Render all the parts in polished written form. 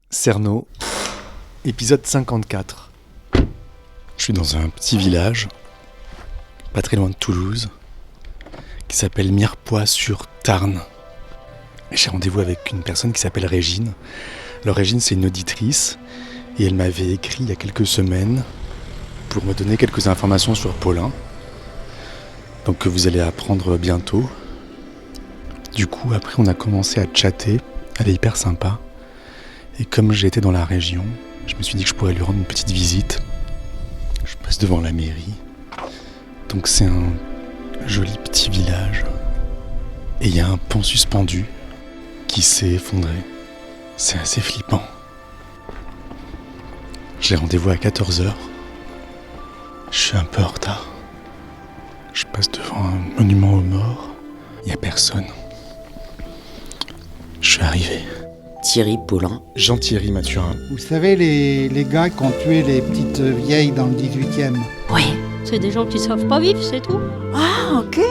Cerno, épisode 54. Je suis dans un petit village, pas très loin de Toulouse, qui s'appelle Mirepoix-sur-Tarn. Et j'ai rendez-vous avec une personne qui s'appelle Régine. Alors Régine, c'est une auditrice, et elle m'avait écrit il y a quelques semaines pour me donner quelques informations sur Paulin. Donc que vous allez apprendre bientôt. Du coup, après, on a commencé à chatter. Elle est hyper sympa. Et comme j'étais dans la région, je me suis dit que je pourrais lui rendre une petite visite. Je passe devant la mairie. Donc c'est un joli petit village. Et il y a un pont suspendu qui s'est effondré. C'est assez flippant. J'ai rendez-vous à 14h. Je suis un peu en retard. Je passe devant un monument aux morts. Il n'y a personne. Je suis arrivé. Thierry Paulin. Jean-Thierry Mathurin. Vous savez, les gars qui ont tué les petites vieilles dans le 18e. Oui. C'est des gens qui savent pas vivre, c'est tout. Ah, ok.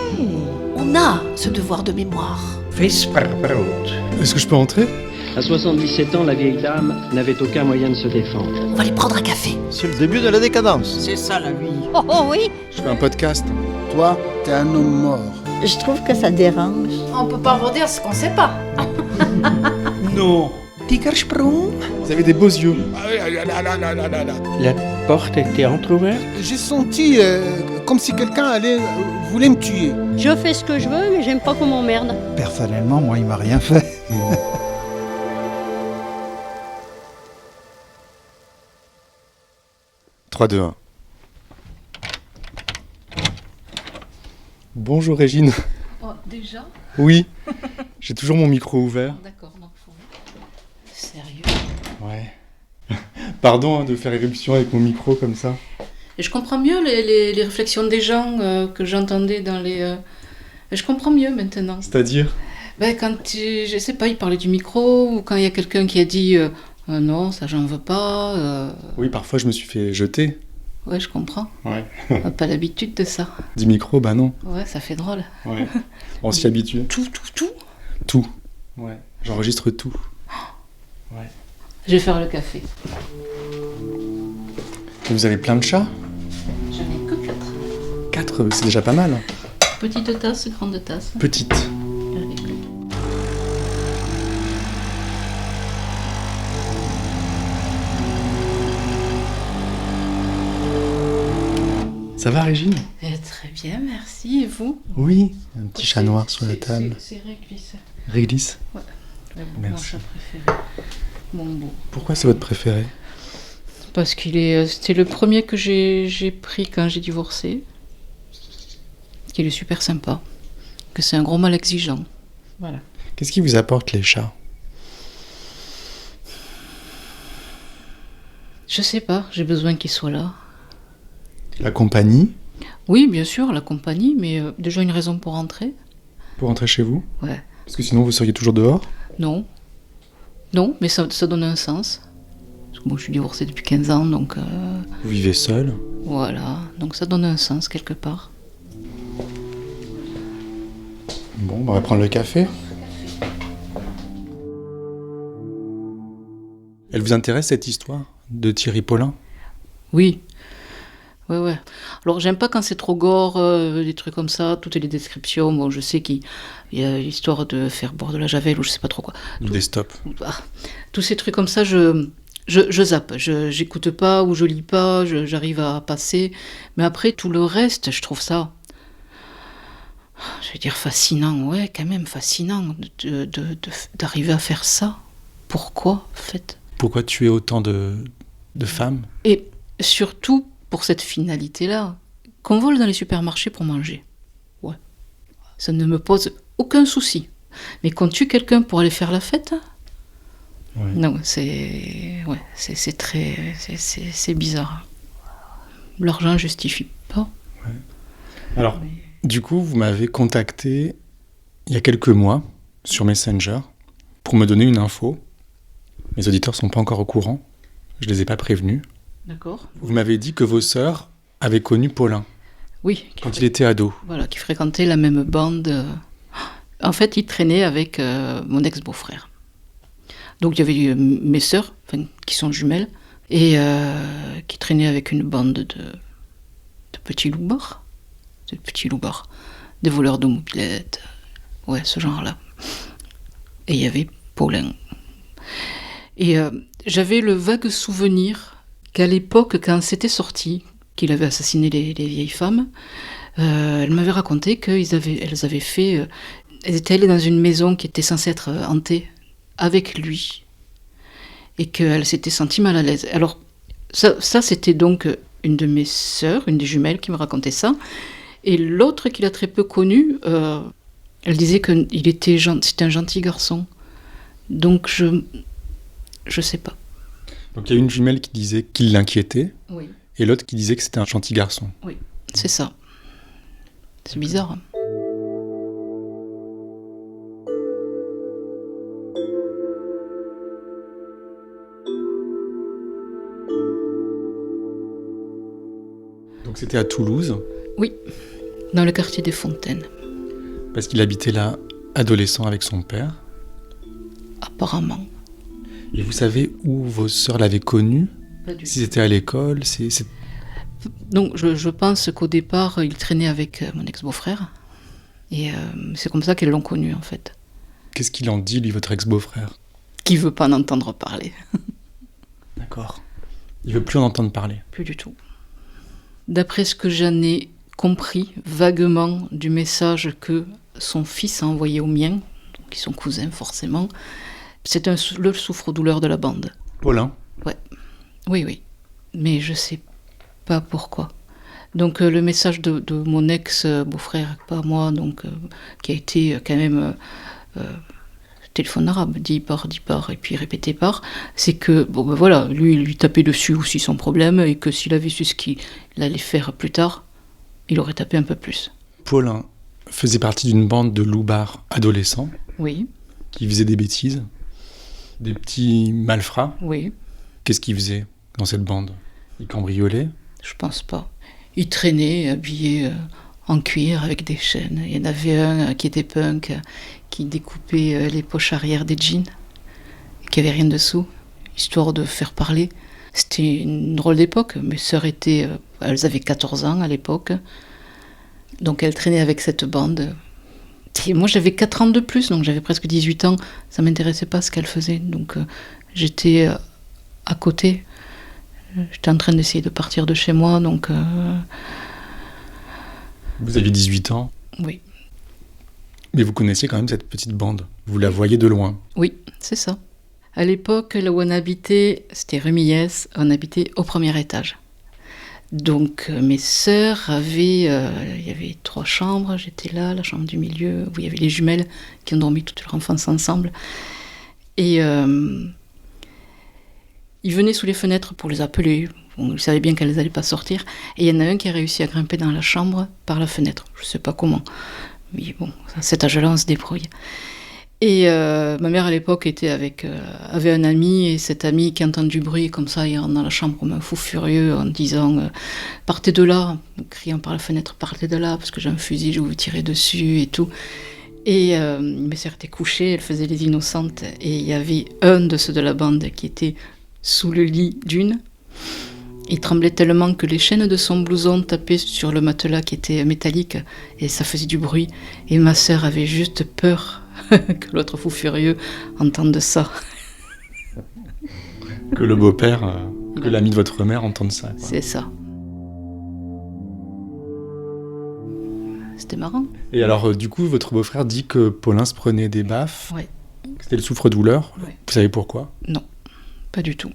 On a ce devoir de mémoire. Est-ce que je peux entrer ? À 77 ans, la vieille dame n'avait aucun moyen de se défendre. On va aller prendre un café. C'est le début de la décadence. C'est ça la vie. Oh oui. Je fais un podcast. Toi, t'es un homme mort. Je trouve que ça dérange. On peut pas vous dire ce qu'on sait pas. Non. Vous avez des beaux yeux. La porte était entrouverte. J'ai senti comme si quelqu'un voulait me tuer. Je fais ce que je veux, mais j'aime pas qu'on m'emmerde. Personnellement, moi, il m'a rien fait. « 3, 2, 1. Bonjour Régine. Oh, déjà ? Oui, j'ai toujours mon micro ouvert. D'accord, donc faut... Sérieux ? Ouais. Pardon de faire éruption avec mon micro comme ça. Et je comprends mieux les réflexions des gens que j'entendais dans les... Je comprends mieux maintenant. C'est-à-dire ? Quand, je sais pas, ils parlaient du micro, ou quand il y a quelqu'un qui a dit non, ça j'en veux pas. Oui, parfois je me suis fait jeter. Ouais, je comprends. Ouais. On n'a pas l'habitude de ça. Du micro, bah non. Ouais, ça fait drôle. Ouais. On s'y habitue. Tout. Tout. Ouais. J'enregistre tout. Ouais. Je vais faire le café. Et vous avez plein de chats ? J'en ai que 4. 4, c'est déjà pas mal. Petite tasse, grande tasse. Petite. Ça va Régine ? Très bien, merci. Et vous ? Oui. Un petit chat noir sur la table. C'est Réglisse. Réglisse ? Mon Merci. chat préféré. Mon beau. Pourquoi c'est votre préféré ? Parce c'était le premier que j'ai pris quand j'ai divorcé. Qu'il est super sympa. Que c'est un gros mal exigeant. Voilà. Qu'est-ce qui vous apporte les chats ? Je sais pas, j'ai besoin qu'il soit là. La compagnie ? Oui, bien sûr, la compagnie, mais déjà une raison pour rentrer. Pour rentrer chez vous ? Ouais. Parce que sinon vous seriez toujours dehors ? Non. Non, mais ça donne un sens. Parce que moi, je suis divorcée depuis 15 ans, donc... Vous vivez seul ? Voilà, donc ça donne un sens quelque part. Bon, on va prendre le café. Elle vous intéresse cette histoire de Thierry Paulin ? Oui. Ouais. Alors, j'aime pas quand c'est trop gore, des trucs comme ça, toutes les descriptions. Bon, je sais qu'il y a l'histoire de faire boire de la javel ou je sais pas trop quoi. Des stops. Tous ces trucs comme ça, je zappe. J'écoute pas ou je lis pas, j'arrive à passer. Mais après, tout le reste, je trouve ça... Je vais dire fascinant, ouais, quand même fascinant d'arriver à faire ça. Pourquoi, en fait ? Pourquoi tuer autant de femmes ? Et surtout... pour cette finalité-là, qu'on vole dans les supermarchés pour manger. Ouais. Ça ne me pose aucun souci. Mais qu'on tue quelqu'un pour aller faire la fête, ouais. Non, c'est très... C'est bizarre. L'argent justifie pas. Ouais. Alors, du coup, vous m'avez contacté il y a quelques mois sur Messenger pour me donner une info. Mes auditeurs ne sont pas encore au courant. Je ne les ai pas prévenus. D'accord. Vous m'avez dit que vos sœurs avaient connu Paulin. Oui. Quand il était ado. Voilà, qui fréquentait la même bande. En fait, il traînait avec mon ex-beau-frère. Donc il y avait mes sœurs, qui sont jumelles, et qui traînaient avec une bande de petits loupards. Des voleurs de mobilettes, ouais, ce genre-là. Et il y avait Paulin. Et j'avais le vague souvenir qu'à l'époque, quand c'était sorti, qu'il avait assassiné les vieilles femmes, elle m'avait raconté qu'elles avaient fait... elles étaient allées dans une maison qui était censée être hantée avec lui. Et qu'elle s'était sentie mal à l'aise. Alors, ça c'était donc une de mes sœurs, une des jumelles qui me racontait ça. Et l'autre qu'il a très peu connu, elle disait que c'était un gentil garçon. Donc je sais pas. Donc il y a une jumelle qui disait qu'il l'inquiétait, Oui. et l'autre qui disait que c'était un gentil garçon. Oui, c'est ça. C'est bizarre. Hein. Donc c'était à Toulouse, Oui, dans le quartier des Fontaines, parce qu'il habitait là, adolescent, avec son père. apparemment. Et vous savez où vos sœurs l'avaient connu? Pas du Si c'était à l'école, Donc je pense qu'au départ, il traînait avec mon ex-beau-frère. Et c'est comme ça qu'elles l'ont connu, en fait. Qu'est-ce qu'il en dit, lui, votre ex-beau-frère? Qui veut pas en entendre parler. D'accord. Il veut plus en entendre parler. Plus du tout. D'après ce que j'en ai compris vaguement du message que son fils a envoyé au mien, qui sont cousins forcément, c'est le souffre-douleur de la bande. Paulin? Oui. Mais je sais pas pourquoi. Donc le message de mon ex-beau-frère, pas moi, donc qui a été quand même téléphone arabe, dit par, et puis répété par, c'est que, voilà, lui, il lui tapait dessus aussi son problème, et que s'il avait su ce qu'il allait faire plus tard, il aurait tapé un peu plus. Paulin faisait partie d'une bande de loupards adolescents Oui, qui faisaient des bêtises, des petits malfrats. oui, Qu'est-ce qu'il faisait dans cette bande? Il cambriolait? je pense pas. Il traînait habillé en cuir avec des chaînes. Il y en avait un qui était punk, qui découpait les poches arrière des jeans, qui avait rien dessous, histoire de faire parler. C'était une drôle d'époque. Mes sœurs elles avaient 14 ans à l'époque, donc elles traînaient avec cette bande. Et moi j'avais 4 ans de plus, donc j'avais presque 18 ans. Ça m'intéressait pas ce qu'elles faisaient, donc j'étais à côté. J'étais en train d'essayer de partir de chez moi, donc... Vous aviez 18 ans, Oui, mais vous connaissiez quand même cette petite bande. Vous la voyez de loin. oui, c'est ça. À l'époque, là où on habitait, c'était rue Millès, on habitait au premier étage. Donc mes sœurs avaient... il y avait 3 chambres, j'étais là, la chambre du milieu, où il y avait les jumelles qui ont dormi toute leur enfance ensemble. Et ils venaient sous les fenêtres pour les appeler. Bon, ils savaient bien qu'elles n'allaient pas sortir. Et il y en a un qui a réussi à grimper dans la chambre par la fenêtre. Je ne sais pas comment. Mais bon, à cet âge-là, on se débrouille. Et ma mère, à l'époque, avait un ami. Et cet ami qui entend du bruit comme ça, il rentre dans la chambre comme un fou furieux en disant « Partez de là !» criant par la fenêtre « Partez de là, parce que j'ai un fusil, je vais vous tirer dessus et tout. » Et mes sœurs étaient couchées, elles faisaient les innocentes. Et il y avait un de ceux de la bande qui était sous le lit d'une. Il tremblait tellement que les chaînes de son blouson tapaient sur le matelas qui était métallique et ça faisait du bruit. Et ma sœur avait juste peur que l'autre fou furieux entende ça. Que le beau-père, que l'ami de votre mère entende ça. Quoi. C'est ça. C'était marrant. Et alors, du coup, votre beau-frère dit que Paulin se prenait des baffes. Ouais. C'était le souffre-douleur. Ouais. Vous savez pourquoi? Non, pas du tout.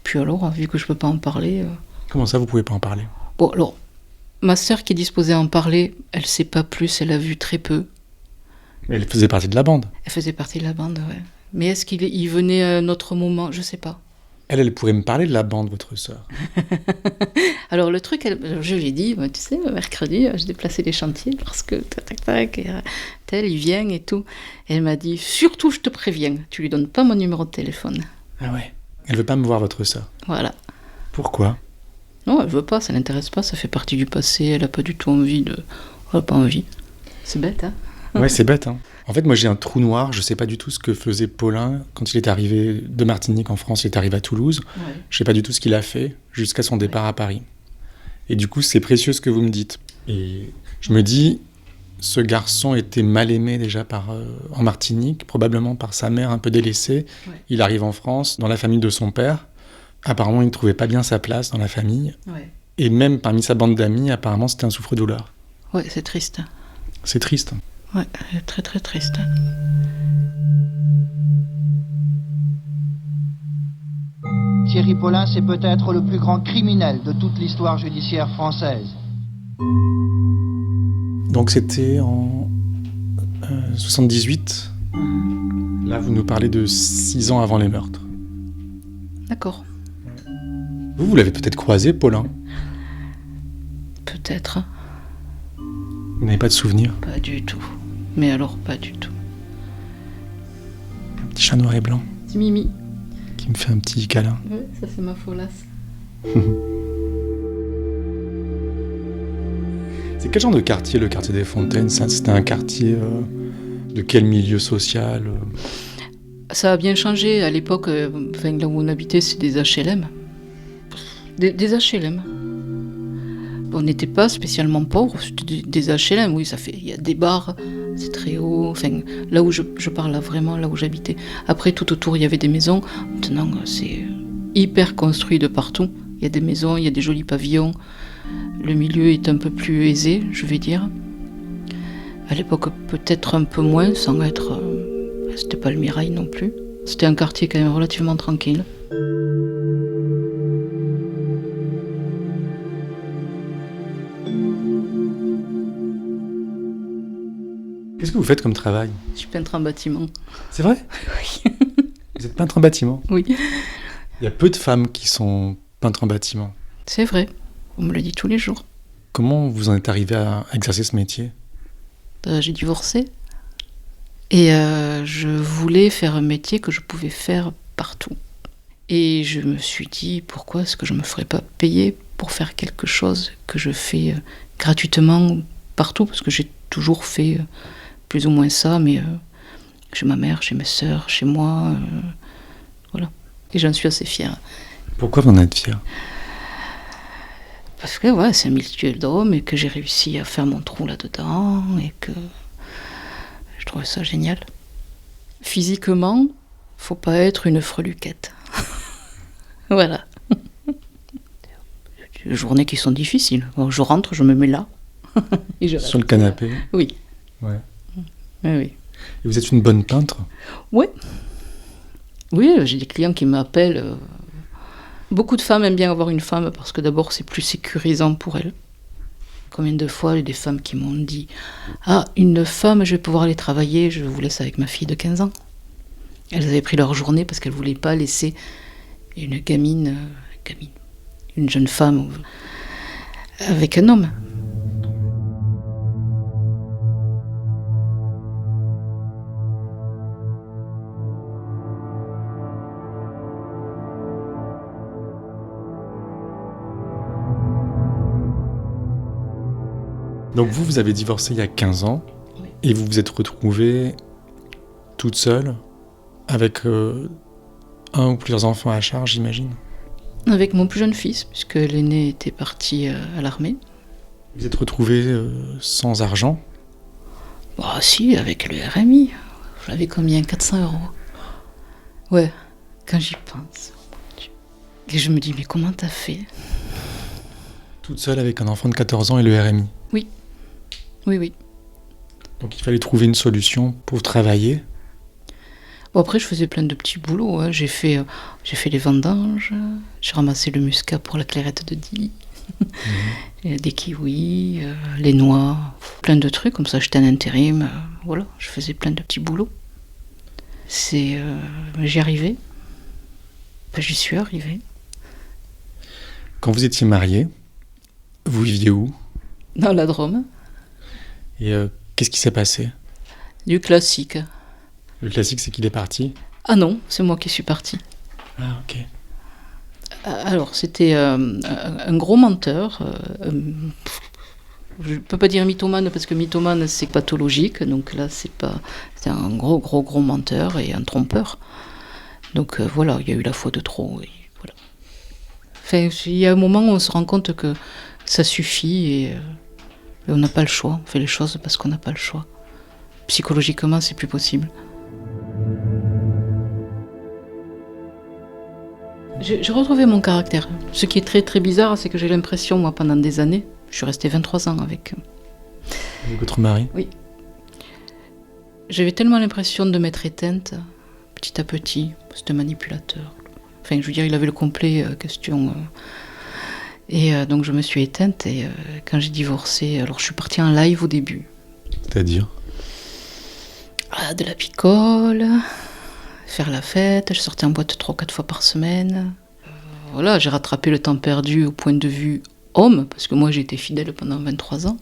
Puis alors, vu que je peux pas en parler... Comment ça, vous pouvez pas en parler? Bon, alors, ma sœur qui est disposée à en parler, elle sait pas plus, elle a vu très peu. Mais elle faisait partie de la bande. Elle faisait partie de la bande, ouais. Mais est-ce qu'il venait à un autre moment? Je sais pas. Elle pourrait me parler de la bande, votre sœur. Alors le truc, je lui ai dit, tu sais, mercredi, je déplaçais les chantiers parce que tac, tel, il vient et tout. Et elle m'a dit, surtout, je te préviens, tu lui donnes pas mon numéro de téléphone. Ah ouais. Elle veut pas me voir, votre sœur. Voilà. Pourquoi? Non, elle veut pas, ça l'intéresse pas, ça fait partie du passé, elle a pas du tout envie de... Elle a pas envie. C'est bête, hein? Ouais, c'est bête. Hein. En fait, moi, j'ai un trou noir. Je sais pas du tout ce que faisait Paulin quand il est arrivé de Martinique en France. Il est arrivé à Toulouse. Ouais. Je sais pas du tout ce qu'il a fait jusqu'à son départ à Paris. Et du coup, c'est précieux ce que vous me dites. Et je me dis, ce garçon était mal aimé déjà en Martinique, probablement par sa mère un peu délaissée. Ouais. Il arrive en France, dans la famille de son père. Apparemment, il ne trouvait pas bien sa place dans la famille. Ouais. Et même parmi sa bande d'amis, apparemment, c'était un souffre-douleur. Ouais, c'est triste. C'est triste. Ouais, très très triste. Thierry Paulin, c'est peut-être le plus grand criminel de toute l'histoire judiciaire française. Donc c'était en 78. Là, vous nous parlez de 6 ans avant les meurtres. D'accord. Vous l'avez peut-être croisé, Paulin. Peut-être. Vous n'avez pas de souvenir. Pas du tout. Mais alors, pas du tout. Un petit chat noir et blanc C'est Mimi. qui me fait un petit câlin. Oui, ça c'est ma folasse. C'est quel genre de quartier, le quartier des Fontaines? C'était un quartier de quel milieu social? Ça a bien changé. À l'époque, là où on habitait, c'est des HLM. Des HLM. On n'était pas spécialement pauvres, c'était des HLM, oui, il y a des bars, c'est très haut, enfin, là où je parle là, vraiment, là où j'habitais. Après, tout autour, il y avait des maisons. Maintenant, c'est hyper construit de partout. Il y a des maisons, il y a des jolis pavillons. Le milieu est un peu plus aisé, je vais dire. À l'époque, peut-être un peu moins, sans être... c'était pas le Mirail non plus. C'était un quartier quand même relativement tranquille. Qu'est-ce que vous faites comme travail? Je suis peintre en bâtiment. C'est vrai? Oui. Vous êtes peintre en bâtiment? Oui. Il y a peu de femmes qui sont peintres en bâtiment. C'est vrai. On me le dit tous les jours. Comment vous en êtes arrivé à exercer ce métier? J'ai divorcé. Et je voulais faire un métier que je pouvais faire partout. Et je me suis dit, pourquoi est-ce que je ne me ferais pas payer pour faire quelque chose que je fais gratuitement partout? Parce que j'ai toujours fait plus ou moins ça, mais chez ma mère, chez mes sœurs, chez moi. Voilà. Et j'en suis assez fière. Pourquoi vous en êtes fière? Parce que ouais, c'est un milieu d'hommes et que j'ai réussi à faire mon trou là-dedans et que je trouvais ça génial. Physiquement, faut pas être une freluquette. Voilà. Des journées qui sont difficiles. Je rentre, je me mets là. Et je Sur le canapé? Oui. Ouais. Oui. Et vous êtes une bonne peintre? Oui. Oui, j'ai des clients qui m'appellent. Beaucoup de femmes aiment bien avoir une femme parce que d'abord c'est plus sécurisant pour elles. Combien de fois il y a des femmes qui m'ont dit « Ah, une femme, je vais pouvoir aller travailler, je vous laisse avec ma fille de 15 ans. » Elles avaient pris leur journée parce qu'elles ne voulaient pas laisser une gamine, une jeune femme avec un homme. Donc vous avez divorcé il y a 15 ans, Oui. Et vous vous êtes retrouvée toute seule, avec un ou plusieurs enfants à charge, j'imagine? Avec mon plus jeune fils, puisque l'aîné était parti à l'armée. Vous êtes retrouvée sans argent? Bah si, avec le RMI. J'avais combien? 400 €. Ouais, quand j'y pense. Mon Dieu. Et je me dis, mais comment t'as fait? Toute seule avec un enfant de 14 ans et le RMI? Oui. Oui. Donc il fallait trouver une solution pour travailler. Bon, après, je faisais plein de petits boulots. Hein. J'ai fait les vendanges, j'ai ramassé le muscat pour la clairette de Die, des kiwis, les noix, plein de trucs, comme ça j'étais en intérim. Voilà, je faisais plein de petits boulots. J'y arrivais. J'y suis arrivée. Quand vous étiez mariée, vous viviez où? Dans la Drôme. Et qu'est-ce qui s'est passé? Du classique. Le classique, c'est qu'il est parti? Ah non, c'est moi qui suis partie. Ah, ok. Alors, c'était un gros menteur, Je ne peux pas dire mythomane parce que mythomane c'est pathologique, donc là c'est un gros menteur et un trompeur. Donc voilà, il y a eu la fois de trop. Et voilà. Enfin, il y a un moment où on se rend compte que ça suffit et on n'a pas le choix. On fait les choses parce qu'on n'a pas le choix. Psychologiquement, c'est plus possible. J'ai retrouvé mon caractère. Ce qui est très très bizarre, c'est que j'ai l'impression, moi, pendant des années, je suis restée 23 ans avec votre mari? Oui. J'avais tellement l'impression de m'être éteinte, petit à petit. C'était manipulateur. Enfin, je veux dire, il avait le complet question. Et donc, je me suis éteinte. Et quand j'ai divorcé, alors je suis partie en live au début. C'est-à-dire? De la picole, faire la fête. Je sortais en boîte 3 ou 4 fois par semaine. Voilà, j'ai rattrapé le temps perdu au point de vue homme, parce que moi j'ai été fidèle pendant 23 ans.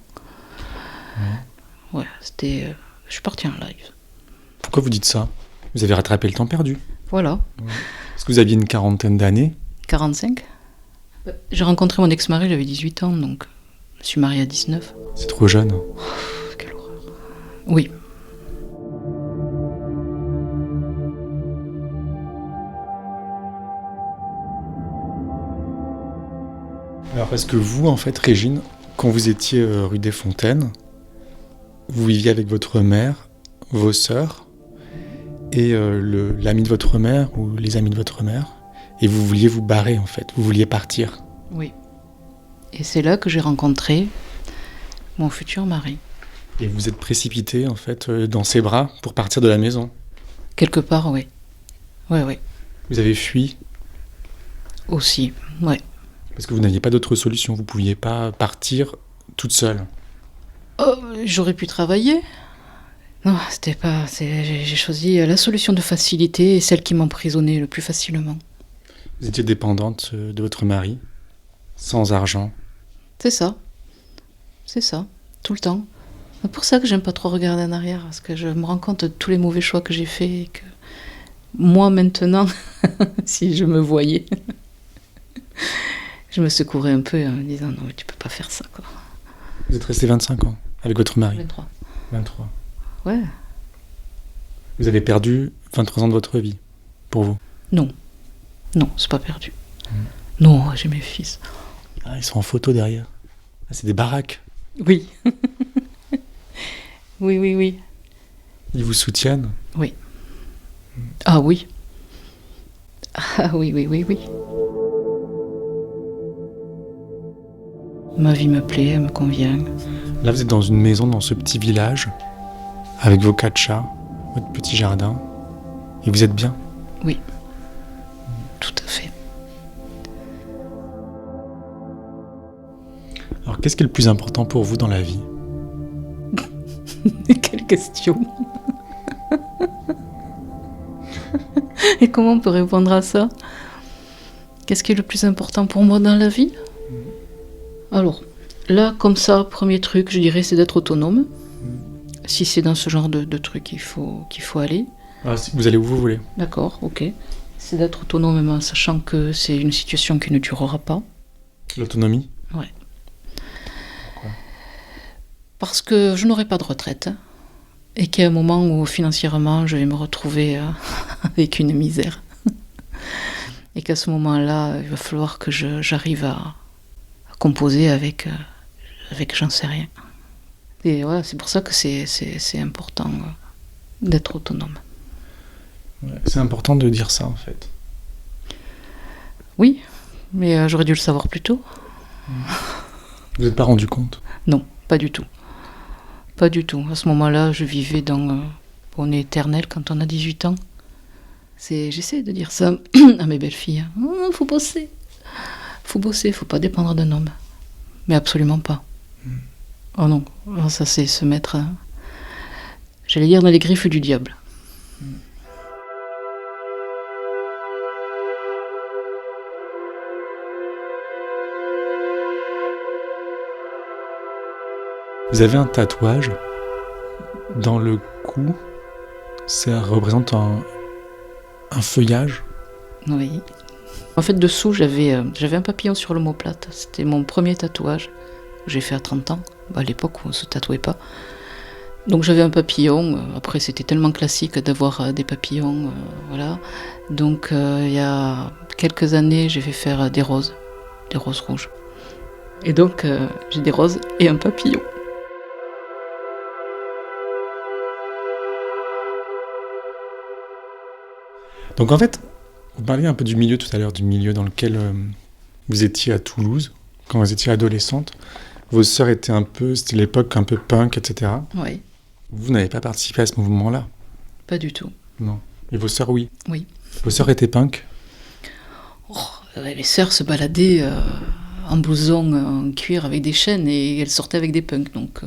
Ouais, c'était... je suis partie en live. Pourquoi vous dites ça? Vous avez rattrapé le temps perdu. Voilà. Est-ce que vous aviez une quarantaine d'années? 45. J'ai rencontré mon ex-mari, j'avais 18 ans, donc je me suis mariée à 19. C'est trop jeune. Quelle horreur. Oui. Alors, est-ce que vous, en fait, Régine, quand vous étiez rue des Fontaines, vous viviez avec votre mère, vos sœurs, et l'ami de votre mère, ou les amis de votre mère, et vous vouliez vous barrer, en fait, vous vouliez partir? Oui. Et c'est là que j'ai rencontré mon futur mari. Et vous êtes précipité, en fait, dans ses bras pour partir de la maison? Quelque part, oui. Oui. Vous avez fui? Aussi, oui. Parce que vous n'aviez pas d'autre solution, vous ne pouviez pas partir toute seule. Oh, j'aurais pu travailler. Non, c'était pas... J'ai choisi la solution de facilité et celle qui m'emprisonnait le plus facilement. Vous étiez dépendante de votre mari, sans argent. C'est ça, tout le temps. C'est pour ça que j'aime pas trop regarder en arrière, parce que je me rends compte de tous les mauvais choix que j'ai faits et que moi maintenant, si je me voyais, je me secourais un peu en me disant non, mais tu peux pas faire ça, quoi. Vous êtes resté 25 ans avec votre mari? 23. Ouais. Vous avez perdu 23 ans de votre vie, pour vous? Non, c'est pas perdu. Non, j'ai mes fils. Ah, ils sont en photo derrière. Ah, c'est des baraques. Oui. Oui. Ils vous soutiennent? Oui. Ah oui. Ah oui. Ma vie me plaît, elle me convient. Là, vous êtes dans une maison, dans ce petit village, avec vos 4 chats, votre petit jardin, et vous êtes bien? Oui, tout à fait. Alors, qu'est-ce qui est le plus important pour vous dans la vie? Quelle question. Et comment on peut répondre à ça? Qu'est-ce qui est le plus important pour moi dans la vie? Alors, là, comme ça, premier truc, je dirais, c'est d'être autonome. Si c'est dans ce genre de truc qu'il faut aller. Ah, vous allez où vous voulez. D'accord, ok. C'est d'être autonome, en sachant que c'est une situation qui ne durera pas. L'autonomie? Ouais. Pourquoi? Parce que je n'aurai pas de retraite. Et qu'il y a un moment où, financièrement, je vais me retrouver avec une misère. Et qu'à ce moment-là, il va falloir que j'arrive à composer avec j'en sais rien. Et voilà, c'est pour ça que c'est important d'être autonome. Ouais, c'est important de dire ça, en fait. Oui, mais j'aurais dû le savoir plus tôt. Vous n'êtes pas rendu compte? Non, pas du tout. Pas du tout. À ce moment-là, je vivais dans... on est éternel quand on a 18 ans. J'essaie de dire ça à mes belles-filles. Faut bosser. Faut pas dépendre d'un homme. Mais absolument pas. Oh non, ça c'est se mettre, j'allais dire, dans les griffes du diable. Vous avez un tatouage dans le cou, ça représente un feuillage. Oui. En fait, dessous, j'avais un papillon sur l'omoplate. C'était mon premier tatouage que j'ai fait à 30 ans. à l'époque où on ne se tatouait pas. Donc j'avais un papillon, après c'était tellement classique d'avoir des papillons, voilà. Donc il y a quelques années j'ai fait faire des roses rouges. Et donc j'ai des roses et un papillon. Donc en fait, vous parliez un peu du milieu tout à l'heure, du milieu dans lequel vous étiez à Toulouse, quand vous étiez adolescente. Vos sœurs étaient c'était l'époque un peu punk, etc. Oui. Vous n'avez pas participé à ce mouvement-là? Pas du tout. Non. Et vos sœurs, oui? Oui. Vos sœurs étaient punk? Mes sœurs se baladaient en blouson en cuir avec des chaînes et elles sortaient avec des punks. Donc,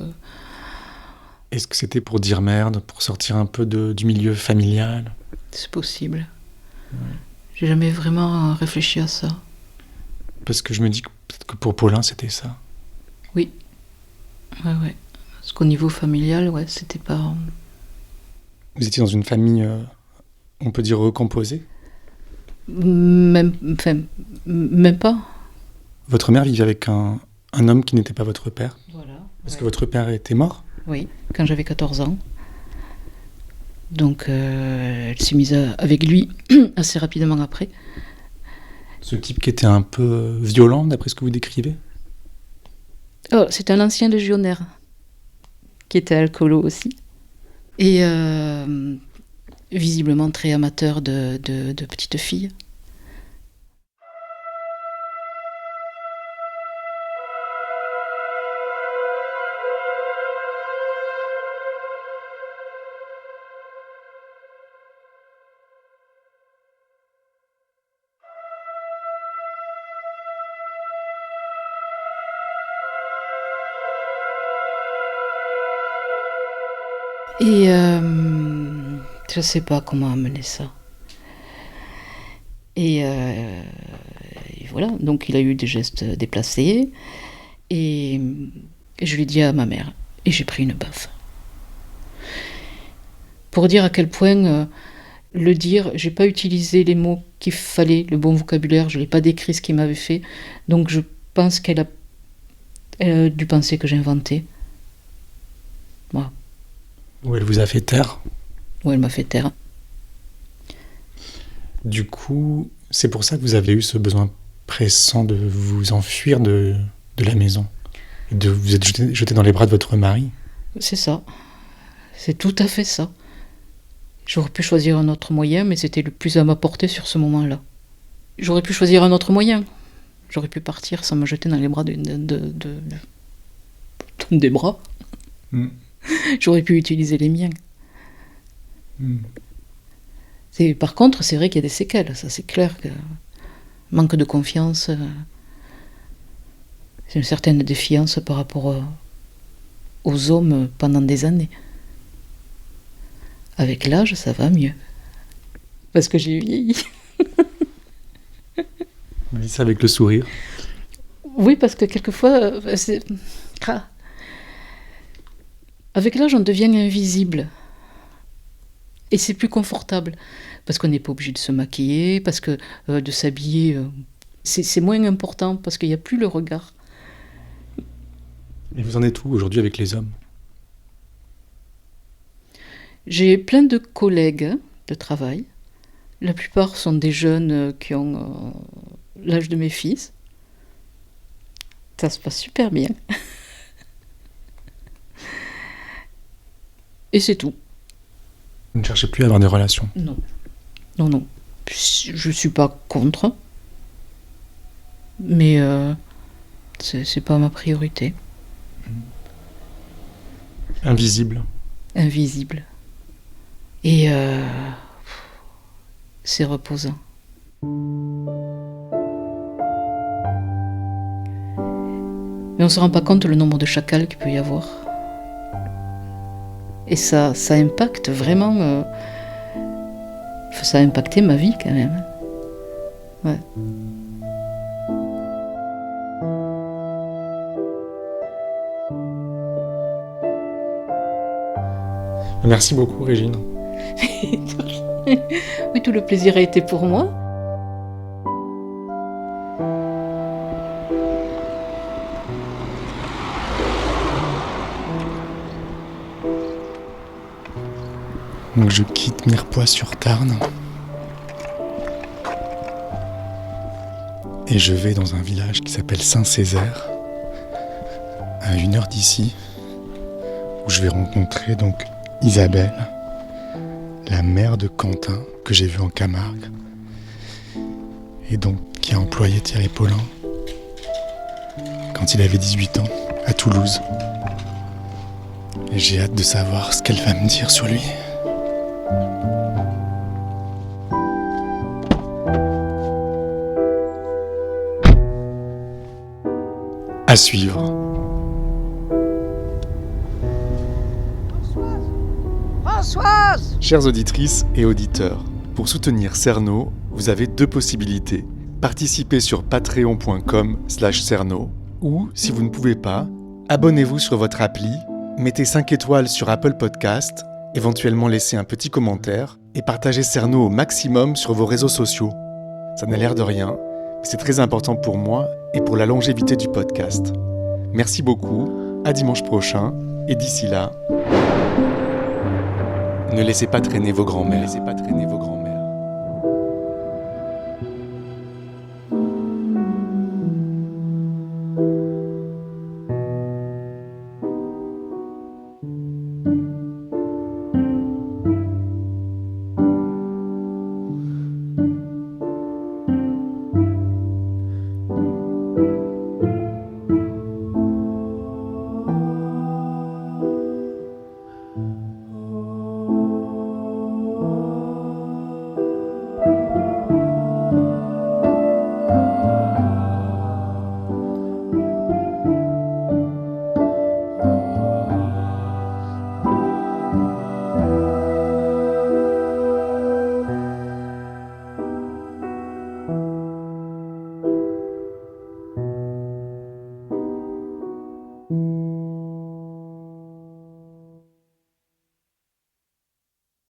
Est-ce que c'était pour dire merde, pour sortir un peu du milieu familial? c'est possible. Ouais. J'ai jamais vraiment réfléchi à ça. Parce que je me dis que peut-être que pour Paulin, c'était ça. Oui. Ouais. Parce qu'au niveau familial, ouais, c'était pas... Vous étiez dans une famille, on peut dire, recomposée? Même pas. Votre mère vivait avec un homme qui n'était pas votre père? Voilà. Parce que votre père était mort? Oui, quand j'avais 14 ans. Donc elle s'est mise avec lui assez rapidement après. Ce type qui était un peu violent, d'après ce que vous décrivez? Oh, c'est un ancien légionnaire qui était alcoolo aussi. Et visiblement très amateur de petites filles. Et je sais pas comment amener ça. Et voilà, donc il a eu des gestes déplacés. Et je lui ai dit à ma mère. Et j'ai pris une baffe. Pour dire à quel point le dire, j'ai pas utilisé les mots qu'il fallait, le bon vocabulaire, je l'ai pas décrit ce qu'il m'avait fait. Donc je pense qu'elle a dû penser que j'inventais. Voilà. Ou elle vous a fait taire? Ou elle m'a fait taire. Du coup, c'est pour ça que vous avez eu ce besoin pressant de vous enfuir de la maison. Et de vous être jeté dans les bras de votre mari. C'est ça. C'est tout à fait ça. J'aurais pu choisir un autre moyen, mais c'était le plus à ma portée sur ce moment-là. J'aurais pu choisir un autre moyen. J'aurais pu partir sans me jeter dans les bras des bras. J'aurais pu utiliser les miens. Par contre, c'est vrai qu'il y a des séquelles, ça c'est clair. Que manque de confiance, c'est une certaine défiance par rapport aux hommes pendant des années. Avec l'âge, ça va mieux. Parce que j'ai vieilli. Vous dites ça avec le sourire? Oui, parce que quelquefois, avec l'âge, on devient invisible. Et c'est plus confortable. Parce qu'on n'est pas obligé de se maquiller, parce que de s'habiller, c'est moins important, parce qu'il n'y a plus le regard. Et vous en êtes où aujourd'hui avec les hommes? J'ai plein de collègues de travail. La plupart sont des jeunes qui ont l'âge de mes fils. Ça se passe super bien. Et c'est tout. Vous ne cherchez plus à avoir des relations? Non. Non. Je suis pas contre. Mais c'est pas ma priorité. Invisible. Et c'est reposant. Mais on ne se rend pas compte le nombre de chacals qu'il peut y avoir. Et ça impacte vraiment... ça a impacté ma vie quand même. Ouais. Merci beaucoup, Régine. Oui, tout le plaisir a été pour moi. Donc je quitte Mirepoix-sur-Tarn et je vais dans un village qui s'appelle Saint-Césaire, à 1 heure d'ici, où je vais rencontrer donc Isabelle, la mère de Quentin, que j'ai vu en Camargue, et donc qui a employé Thierry Paulin quand il avait 18 ans, à Toulouse. Et j'ai hâte de savoir ce qu'elle va me dire sur lui. À suivre. Françoise! Chères auditrices et auditeurs, pour soutenir Cerno, vous avez 2 possibilités. Participez sur patreon.com/Cerno ou, si vous ne pouvez pas, abonnez-vous sur votre appli, mettez 5 étoiles sur Apple Podcast, éventuellement laissez un petit commentaire et partagez Cerno au maximum sur vos réseaux sociaux. Ça n'a l'air de rien, mais c'est très important pour moi et pour la longévité du podcast. Merci beaucoup, à dimanche prochain, et d'ici là, ne laissez pas traîner vos grands-mères.